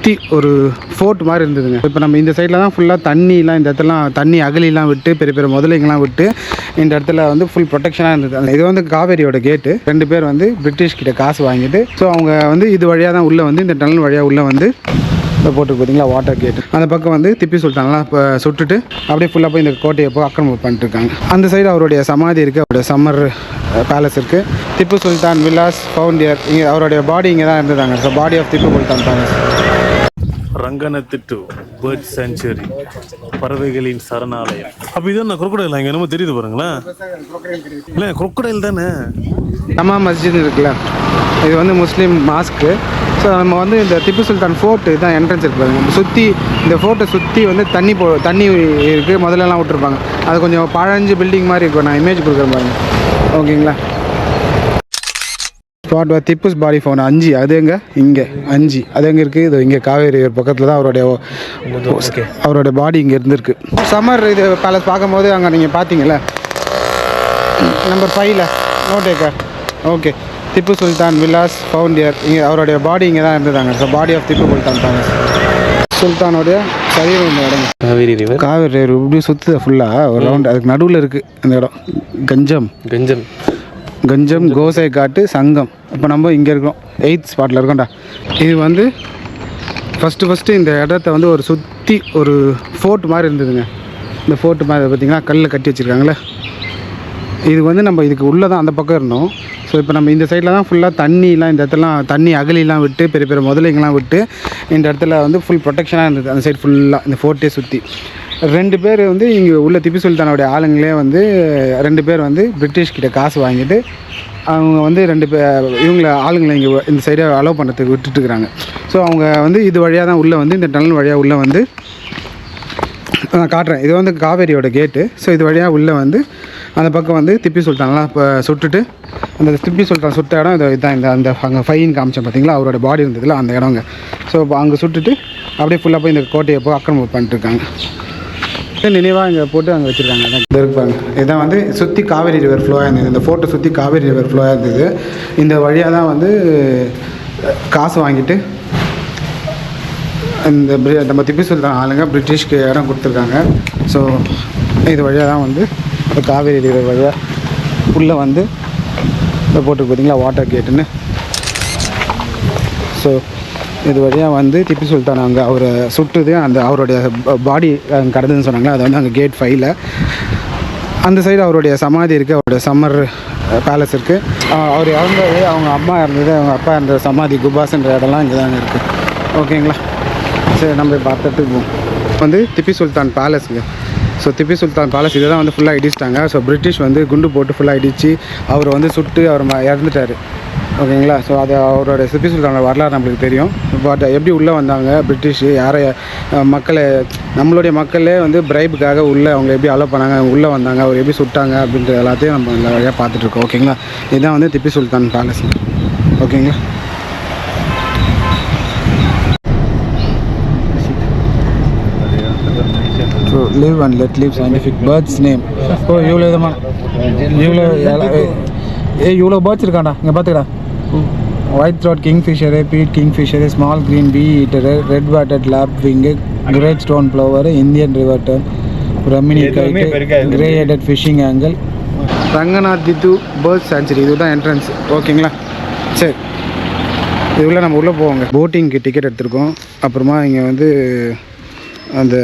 சுற்றி ஒரு ஃபோர்ட் மாதிரி இருந்ததுங்க. இப்போ நம்ம இந்த சைடில் தான் ஃபுல்லாக தண்ணிலாம், இந்த இடத்துலாம் தண்ணி அகலிலாம் விட்டு பெரிய பெரிய முதலைங்கெல்லாம் விட்டு இந்த இடத்துல வந்து ஃபுல் ப்ரொடெக்ஷனாக இருந்தது. இது வந்து காவேரியோட கேட்டு. 2 பேர் வந்து பிரிட்டிஷ் கிட்ட காசு வாங்கிட்டு ஸோ அவங்க வந்து இது வழியாக தான் உள்ளே வந்து இந்த டனல் வழியாக உள்ளே வந்து போட்டு பார்த்தீங்களா வாட்டர் கேட். அந்த பக்கம் வந்து திப்பி சுல்தான்லாம் இப்போ சுட்டுட்டு அப்படியே ஃபுல்லாக போய் இந்த கோட்டையை போய் ஆக்கிரமிப்பு பண்ணிட்டு இருக்காங்க. அந்த சைடு அவருடைய சமாதி இருக்குது, அவருடைய சம்மர் பேலஸ் இருக்குது. திப்பு சுல்தான் வில்லாஸ் ஃபவுண்டியர், இங்கே அவருடைய பாடி இங்கே தான் இருந்ததாங்க. So body of Tipu Sultan palace. Ranganathittu bird sanctuary, பறவைகளின் சரணாலயம். அப்போ இதான் குரோக்கடைல் இங்கே என்னமோ தெரியுது பாருங்களேன். இல்லை குரோக்கடைல் தானே. ஜமா மஸ்ஜித் இருக்குல்ல, இது வந்து முஸ்லீம் மாஸ்க்கு. ஸோ நம்ம வந்து இந்த திப்பு சுல்தான் ஃபோர்ட்டு தான் என்ட்ரன்ஸ் இருக்குது. சுற்றி இந்த ஃபோர்ட்டை சுற்றி வந்து தண்ணி இருக்குது. முதல்லலாம் விட்டுருப்பாங்க. அது கொஞ்சம் பழஞ்சு பில்டிங் மாதிரி இருக்கும். நான் இமேஜ் கொடுக்குறேன் பாருங்க, ஓகேங்களா. ஸ்பாட் திப்புஸ் பாடி ஃபவுண்ட் 5 அது எங்கே இங்கே 5 அது எங்கே இருக்குது? இது இங்கே காவேரி பக்கத்தில் தான் அவருடைய பாடி இங்கே இருந்திருக்கு. சம்மர் இது பேலஸ் பார்க்கும்போது அங்கே நீங்கள் பார்த்தீங்களா நம்பர் 5ல் நோட்டேக்கர். ஓகே, திப்பு சுல்தான் வில்லாஸ் ஃபவுண்டியர், இங்கே அவருடைய பாடி இங்கே தான் இருந்ததாங்க. So body of Tipu Sultan palace. சுல்தானுடைய சரீரம் இந்த இடம் காவேரி ரிவர் இப்படி சுற்றுது ஃபுல்லாக ஒரு ரவுண்ட். அதுக்கு நடுவில் இருக்குது அந்த இடம். கஞ்சம் கோசை காட்டு சங்கம். இப்போ நம்ம இங்கே இருக்கோம், 8th ஸ்பாட்டில் இருக்கோம்டா. இது வந்து ஃபஸ்ட்டு இந்த இடத்த வந்து ஒரு சுற்றி ஒரு ஃபோர்ட் மாதிரி இருந்ததுங்க. இந்த ஃபோர்ட் மாதிரி பார்த்திங்கன்னா கல்லில் கட்டி வச்சுருக்காங்களே. இது வந்து நம்ம இதுக்கு உள்ளே தான் அந்த பக்கம் இருந்தோம். ஸோ இப்போ நம்ம இந்த சைடில் தான் ஃபுல்லாக தண்ணிலாம், இந்த இடத்துலாம் தண்ணி அகலிலாம் விட்டு பெரிய பெரிய முதலைங்கெல்லாம் விட்டு இந்த இடத்துல வந்து ஃபுல் ப்ரொடெக்ஷனாக இருந்தது. அந்த சைடு ஃபுல்லாக இந்த ஃபோர்ட்டே சுற்றி 2 பேர் வந்து இங்கே உள்ள திப்பு சுல்தானுடைய ஆளுங்களே வந்து 2 பேர் வந்து பிரிட்டிஷ் கிட்ட காசு வாங்கிட்டு அவங்க வந்து 2 பேர் இவங்கள ஆளுங்களை இங்கே இந்த சைடை அலோவ் பண்ணுறதுக்கு விட்டுட்டுருக்குறாங்க. ஸோ அவங்க வந்து இது வழியாக தான் உள்ளே வந்து இந்த டனல் வழியாக உள்ளே வந்து நான் காட்டுறேன். இது வந்து காவேரியோட கேட்டு. ஸோ இது வழியாக உள்ளே வந்து அந்த பக்கம் வந்து திப்பி சுல்தான்லாம் இப்போ சுட்டுட்டு அந்த திப்பி சுல்தான் சுட்ட இடம் இதுதான். அந்த அங்கே ஃபைன் காமிச்சேன் பார்த்தீங்களா, அவரோட பாடி இருந்ததில்ல அந்த இடங்க. ஸோ இப்போ அங்கே சுட்டுட்டு அப்படியே ஃபுல்லாக போய் இந்த கோட்டையை போய் ஆக்கிரமிப்பு பண்ணிட்டுருக்காங்க. நினைவாக இங்கே போட்டு அங்கே வச்சுருக்காங்க. இதை இருப்பாங்க. இதான் வந்து சுற்றி காவேரி ரிவர் ஃப்ளோவாக இருந்தது. இந்த ஃபோட்டோ சுற்றி காவேரி ரிவர் ஃப்ளோவாக இருந்தது. இந்த வழியாக தான் வந்து காசு வாங்கிட்டு இந்த நம்ம திப்பு சுல்தான் ஆளுங்க பிரிட்டிஷ்க்கு இடம் கொடுத்துருக்காங்க. ஸோ இது வழியாக தான் வந்து காவேரி ரிவர் வழியாக உள்ளே வந்து இதை போட்டு பார்த்தீங்களா வாட்டர் கேட்டுன்னு. ஸோ இது வழியாக வந்து திப்பு சுல்தான் அங்கே அவரை சுட்டுது, அந்த அவருடைய பாடி கடந்துன்னு சொன்னாங்களே, அது வந்து அங்கே கேட் 5ல். அந்த சைடு அவருடைய சமாதி இருக்குது, அவருடைய சம்மர் பேலஸ் இருக்குது. அவர் இறந்தது, அவங்க அம்மா இருந்தது, அவங்க அப்பா இருந்த சமாதி குபாஸ்ன்ற இடம்லாம் இங்கே தாங்க இருக்குது. ஓகேங்களா, சரி நம்ம பார்த்துட்டு போவோம். வந்து திப்பு சுல்தான் பேலஸுங்க. ஸோ திப்பு சுல்தான் பேலஸ் இதை தான் வந்து ஃபுல்லாக இடிச்சிட்டாங்க. ஸோ பிரிட்டிஷ் வந்து குண்டு போட்டு ஃபுல்லாக இடித்து அவர் வந்து சுட்டு அவர் இறந்துட்டார். ஓகேங்களா, ஸோ அது அவரோட திப்பு சுல்தானோட வரலாறு நம்மளுக்கு தெரியும். பட் எப்படி உள்ளே வந்தாங்க பிரிட்டிஷு, யாரை மக்களை நம்மளுடைய மக்களே வந்து பிரைபுக்காக உள்ளே அவங்க எப்படி அலோவ் பண்ணாங்க, உள்ளே வந்தாங்க, அவர் எப்படி சுட்டாங்க அப்படின்ற எல்லாத்தையும் நம்ம இந்த வழியாக பார்த்துட்ருக்கோம். ஓகேங்களா, இதுதான் வந்து திப்பு சுல்தான் பேலஸ். ஓகேங்களா, so live and let live scientific birds name. ஓ இவ்வளோ விதமான இவ்வளோ பேர்ட்ஸ் இருக்காண்டா இங்கே பார்த்துக்கடா. White throat kingfisher, pied kingfisher, small green bee eater, red வாட்டட் lapwing, great stone plover, Indian river tern, brahminy kite, grey headed fishing eagle, Ranganathittu bird sanctuary. இதுதான் entrance. ஓகேங்களா, சரி இதுக்குள்ளே நம்ம உள்ளே போவோங்க. போட்டிங்க்கு டிக்கெட் எடுத்திருக்கோம். அப்புறமா இங்கே வந்து அந்த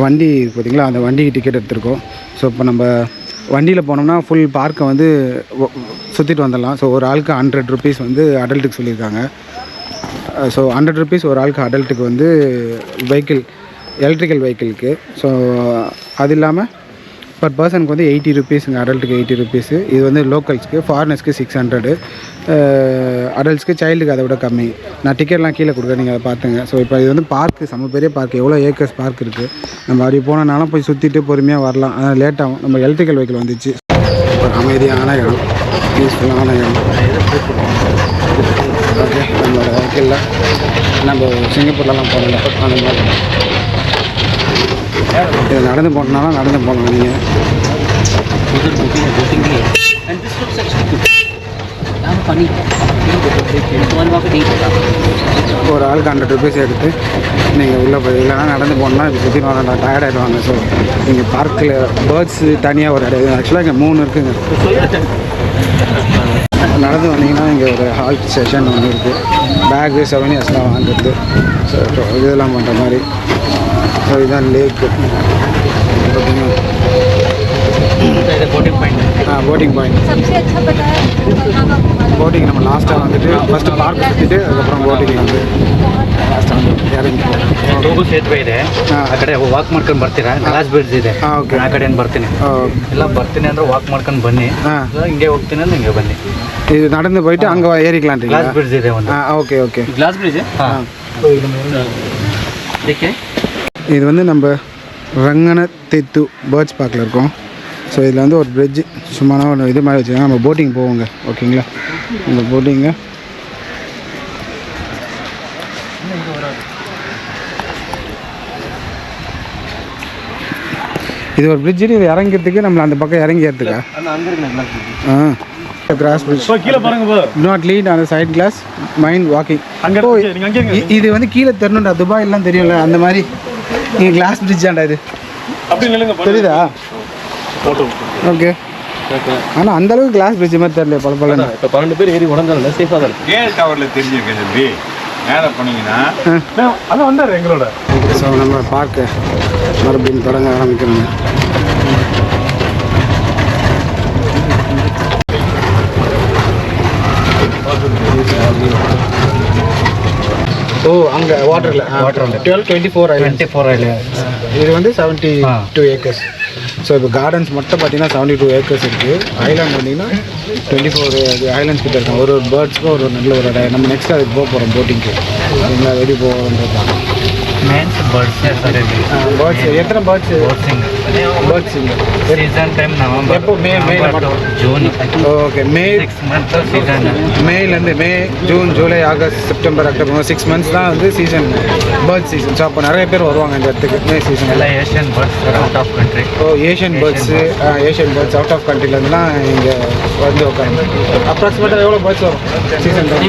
வண்டி பார்த்திங்களா, அந்த வண்டிக்கு டிக்கெட் எடுத்திருக்கோம். ஸோ இப்போ நம்ம வண்டியில் போனோம்னா ஃபுல் பார்க்கை வந்து சுற்றிட்டு வந்துடலாம். ஸோ ஒரு ஆளுக்கு 100 rupees வந்து அடல்ட்டுக்கு சொல்லியிருக்காங்க. ஸோ 100 rupees ஒரு ஆளுக்கு அடல்ட்டுக்கு வந்து வெஹிக்கிள், எலக்ட்ரிக்கல் வெஹிக்கிளுக்கு. ஸோ அது இல்லாமல் பர் பர்சனுக்கு வந்து 80 rupeesங்க, அடல்ட்டுக்கு 80 rupees. இது வந்து லோக்கல்ஸ்க்கு, ஃபாரினர்ஸ்க்கு 600, அடல்ட்ஸ்க்கு, சைல்டுக்கு அதை விட கம்மி. நான் டிக்கெட்லாம் கீழே கொடுக்குறேன், நீங்கள் அதை பார்த்துங்க. ஸோ இப்போ இது வந்து பார்க்கு, செம்ம பெரிய பார்க், எவ்வளோ ஏக்கர்ஸ் பார்க் இருக்குது. நம்ம அப்படி போனனாலும் போய் சுற்றிட்டு பொறுமையாக வரலாம். ஆனால் லேட்டாகும். நம்ம எலக்ட்ரிக்கல் வெஹிக்கிள் வந்துச்சு. ஒரு அமைதியான இடம், பீஸ்ஃபுல்லான இடம். ஓகே, நம்மளோட வெஹிக்கிளில் நம்ம சிங்கப்பூர்லலாம் போகல அந்த மாதிரி. இது நடந்து போனாலும் நடந்து போகலாம் நீங்கள். And this looks actually good. I'm funny. ஒரு ஆளுக்கு 100 ருபீஸ் எடுத்து நீங்கள் உள்ளே போய் இல்லைனா நடந்து போனால் இப்போ சுற்றி வரலாம் டயர்ட் ஆகிடுவாங்க. ஸோ நீங்கள் பார்க்கில் பேர்ட்ஸு தனியாக ஒரு இடம் ஆக்சுவலாக இங்கே 3 இருக்குங்க. நடந்து வந்தீங்கன்னா இங்கே ஒரு ஹால்ட் செஷன் ஒன்று இருக்குது. பேக்கு செவனியர்ஸ்லாம் வாங்குறது, ஸோ இதெல்லாம் பண்ணுற மாதிரி. ஸோ இதுதான் லேக்கு. Boating point. போட்டிங் நம்ம ಲಾಸ್ಟಾಗಿ வந்துட்டு ಫಸ್ಟ್ ಪಾರ್ಕ್ ಸುತ್ತಿட்டு அதுக்கப்புறம் போಟಿಂಗ್ வந்து ಲಾಸ್ಟಾಗಿ வந்து ಇறங்கಿ ಹೋಗೋ ಸೇತುವೆ ಇದೆ. ಆ ಕಡೆ ವಾಕ್ ಮಾಡ್ಕೊಂಡು ಬರ್ತೀರಾ? ಗ್ಲಾಸ್ ಬ್ರಿಡ್ಜ್ ಇದೆ. ಓಕೆ. ಆ ಕಡೆ ಬರ್ತೀನಿ. ಇಲ್ಲ ಬರ್ತೀನಿ ಅಂದ್ರೆ ವಾಕ್ ಮಾಡ್ಕೊಂಡು ಬನ್ನಿ. ಹಿಂಗೆ ಹೋಗ್ತೀನಿ ಅಂದ್ರೆ ಹಿಂಗೆ ಬನ್ನಿ. இது நடந்து போயிட்டு அங்கே ஏறிக்கலான்றீங்களா? ಗ್ಲಾಸ್ ಬ್ರಿಡ್ಜ್ ಇದೆ ಒಂದು. Okay okay. Glass bridge. ಇದಕ್ಕೆ இது வந்து நம்ம ரங்கனத்திட்டு பேர்ட்ஸ் பார்க்கில் இருக்கோம். ஸோ இதில் வந்து ஒரு பிரிட்ஜ் சும்மா ஒரு இது மாதிரி வச்சுருக்காங்க. நம்ம போட்டிங் போவோங்க. ஓகேங்களா? இந்த போட்டிங்க இது ஒரு பிரிட்ஜு. இது இறங்கிறதுக்கு நம்மளை அந்த பக்கம் இறங்கி ஏற்றுக்கா கிராஸ் பிரிட்ஜ். கீழே பாருங்க. நாட் லீட் அந்த சைட் கிளாஸ் மைண்ட் வாக்கிங். இது வந்து கீழே தெரியணும்டா. துபாயெல்லாம் தெரியும்ல அந்த மாதிரி. நீங்கள் கிளாஸ் பிரிட்ஜ் ஆண்டா இது அப்படி இல்லைங்க, தெரியுதா? ஓகே. ஆனால் அந்த அளவுக்கு கிளாஸ் பிரிட்ஜ் மாதிரி தெரியல. பல பல இப்போ 12 பேர் ஏறி உடஞ்சால சேஃபாக தான் இருக்கும். கேஎல் டவரில் தெரிஞ்சிருக்கேன் தம்பி. மேலே போனீங்கன்னா அதான் வந்தார் எங்களோட. ஸோ நம்ம பார்க்க மறுபடியும் தொடங்க ஆரம்பிக்கிறோங்க. ஓ அங்கே வாட்டரில் 24 ஐலண்ட். இது வந்து 72 ஏக்கர்ஸ். ஸோ இப்போ கார்டன்ஸ் மட்டும் பார்த்தீங்கன்னா 72 ஏக்கர்ஸ் இருக்குது. ஐலாண்ட் வந்தீங்கன்னா 24 ஐலாண்ட்ஸ் கிட்ட இருக்கும். ஒரு பேர்ட்ஸ்க்கும் ஒரு நல்ல ஒரு இடம். நம்ம நெக்ஸ்ட் அதுக்கு போக போகிறோம் போட்டிங்க்கு. எல்லாம் ரெடி போகிறோன்றது தான். பேர்ட்ஸ் எத்தனை birds? Birds season time November. எப்போ? ஜூன். ஓகே. மேலேருந்து May, June, July, August, September, October 6 months தான் வந்து சீசன், பேர்ட் சீசன். ஸோ அப்போ நிறைய பேர் வருவாங்க இந்த இடத்துக்கு மே சீசன். எல்லாம் Asian birds out of country. Asian birds out of கண்ட்ரிலேருந்துலாம் இங்கே வந்து உட்காந்து. அப்ராக்சிமேட்டாக எவ்வளோ பேர்ட்ஸ் வரும் season time?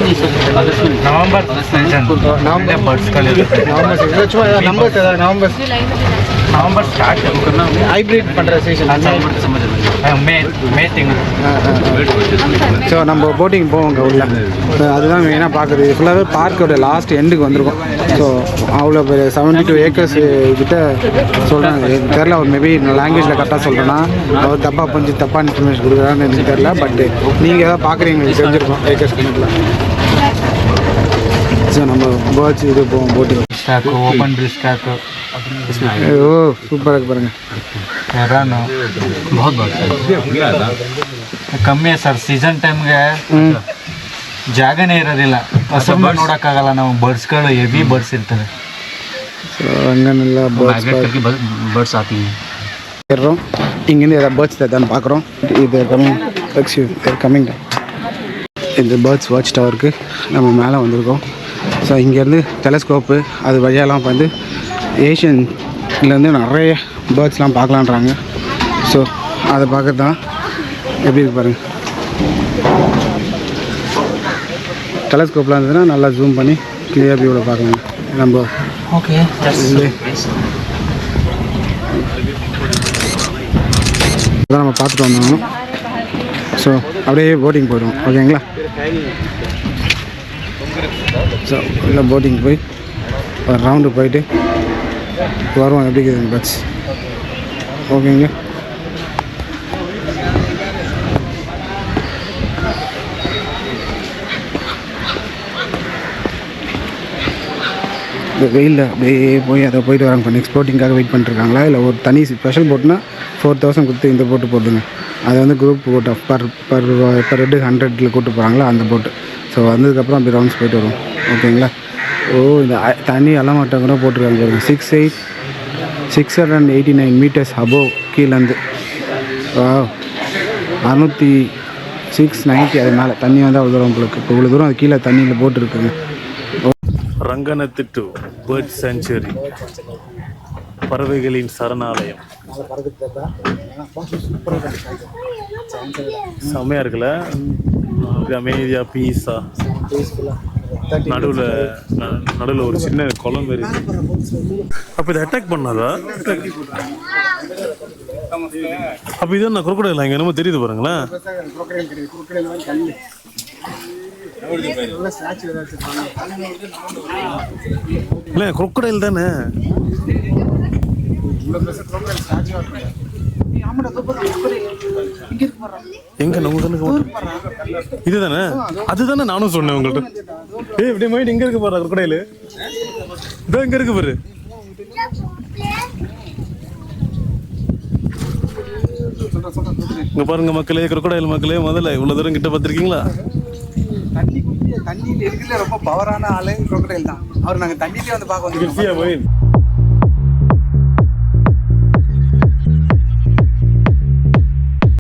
November season. November season. சும்மா நம்பர்ஸ் ஏதாவது நவம்பர் ஸ்டார்ட் ஹைப்ரிட் பண்ணுற சீசன். மே திங்கள். ஸோ நம்ம போட்டிங் போவோங்க உள்ள. அதுதான் மெயினாக பார்க்குறது. இது ஃபுல்லாகவே பார்க்கோட லாஸ்ட் எண்டுக்கு வந்திருக்கும். ஸோ அவ்வளோ பேர் 72 ஏக்கர்ஸ் கிட்ட சொல்கிறாங்க. எனக்கு தெரில, அவர் மேபி லாங்குவேஜில் கரெக்டாக சொல்கிறேன்னா அவர் தப்பாக இன்ஃபர்மேஷன் கொடுக்குறான்னு எனக்கு தெரில. பட் நீங்கள் எதாவது பார்க்குறீங்க தெரிஞ்சிருக்கோம் ஏக்கர்ஸ் கணக்கில். ஸோ நம்ம பேர்ட்ஸ் இது போவோம் boating. Stork open bridge stork ओ सूपर है பாருங்க. हेरानो बहुत बहुत ಕಮ್ಮಿ ಸರ್. ಸೀಸನ್ ಟೈಮ್ಗೆ ಜಾಗನೇ ಇರೋದಿಲ್ಲ. ಅಸೆಂಬ್ಲಿ ನೋಡೋಕ್ಕಾಗಲ್ಲ ನಾವು. ಬರ್ಡ್ಸ್ಗಳು ಹೆವಿ ಬರ್ಡ್ಸ್ ಇರ್ತವೆ. ಸೊ ಹಂಗನೆಲ್ಲ ಬರ್ಡ್ಸ್ ಆತೀವಿ. ಇರೋம் இங்கேருந்து ஏதாவது பேர்ட்ஸ் தான் பார்க்குறோம். இது கம்மிங் இந்த பேர்ட்ஸ் வாட்ச் டவருக்கு நம்ம மேலே வந்திருக்கோம். ஸோ இங்கேருந்து டெலஸ்கோப்பு அது வழியெல்லாம் வந்து ஏஷியன்லேருந்து நிறைய பேர்ட்ஸ்லாம் பார்க்கலான்றாங்க. ஸோ அதை பார்க்கறது தான் எப்படி இருக்கு பாருங்கள். டெலஸ்கோப்லாம் இருந்ததுன்னா நல்லா ஜூம் பண்ணி கிளியர் வியூவில் பார்க்கலாம். நம்ம ஓகே அதான் நம்ம பார்த்துட்டு வந்தோம். ஸோ அப்படியே போட்டிங் போயிடுவோம். ஓகேங்களா? ஸோ இல்லை போட்டிங் போய் ஒரு ரவுண்டு போயிட்டு வருவோம். எப்படி இருக்குது பட்ஸ்? ஓகேங்க. இந்த வெயிலில் அப்படியே போய் அதை போயிட்டு வராங்க. இப்போ நெக்ஸ்ட் போட்டிங்காக வெயிட் பண்ணிட்டுருக்காங்களா இல்லை ஒரு தனி ஸ்பெஷல் போட்டுனா 4000 கொடுத்து இந்த போட்டு போட்டுங்க. அது வந்து குரூப் போட்டு பர் ஹெட்டு 100 கூப்பிட்டு போகிறாங்களா அந்த போட்டு. ஸோ வந்ததுக்கப்புறம் அப்படி ரவுண்ட்ஸ் போயிட்டு வரும். ஓகேங்களா? ஓ இந்த தண்ணி அலமாட்டம் கூட போட்டிருக்காங்க பாருங்க. 689 மீட்டர்ஸ் அபோவ் கீழேருந்து 690 அது மேலே தண்ணி வந்து அவ்வளோ தூரம் உங்களுக்கு. இப்போ இவ்வளோ தூரம் அது கீழே தண்ணியில் போட்டுருக்குங்க. ரங்கனத்திட்டு பேர்ட் சாங்சுரி, பறவைகளின் சரணாலயம். செம்மையா இருக்குல்ல? அப்படி அமைதியா பீஸா நடுவில் ஒரு சின்ன குளம் மாரி அப்போ இதை அட்டாக் பண்ணாதா? அப்போ இது என்ன குரோக்கடைல் இங்கே என்னமோ தெரியுது பாருங்களேன். இல்லை குரோக்கடைல் தானே. எங்க நம்ம இதுதானே? அதுதானே நானும் சொன்னேன் உங்கள்கிட்ட. இப்படி போயிட்டு எங்க இருக்கு பாரு குரோக்கடைல். இதான் எங்க இருக்கு பாரு. இங்க பாருங்க மக்களே, குரோக்கடைல் மக்களே, முதல்ல இவ்வளவு தூரம் கிட்ட பார்த்திருக்கீங்களா? தண்ணியில் இருக்கிற ரொம்ப பவரான ஆளு குரோக்கடைல் தான். அவர் நாங்கள் தண்ணியிலே வந்து பார்க்க வந்து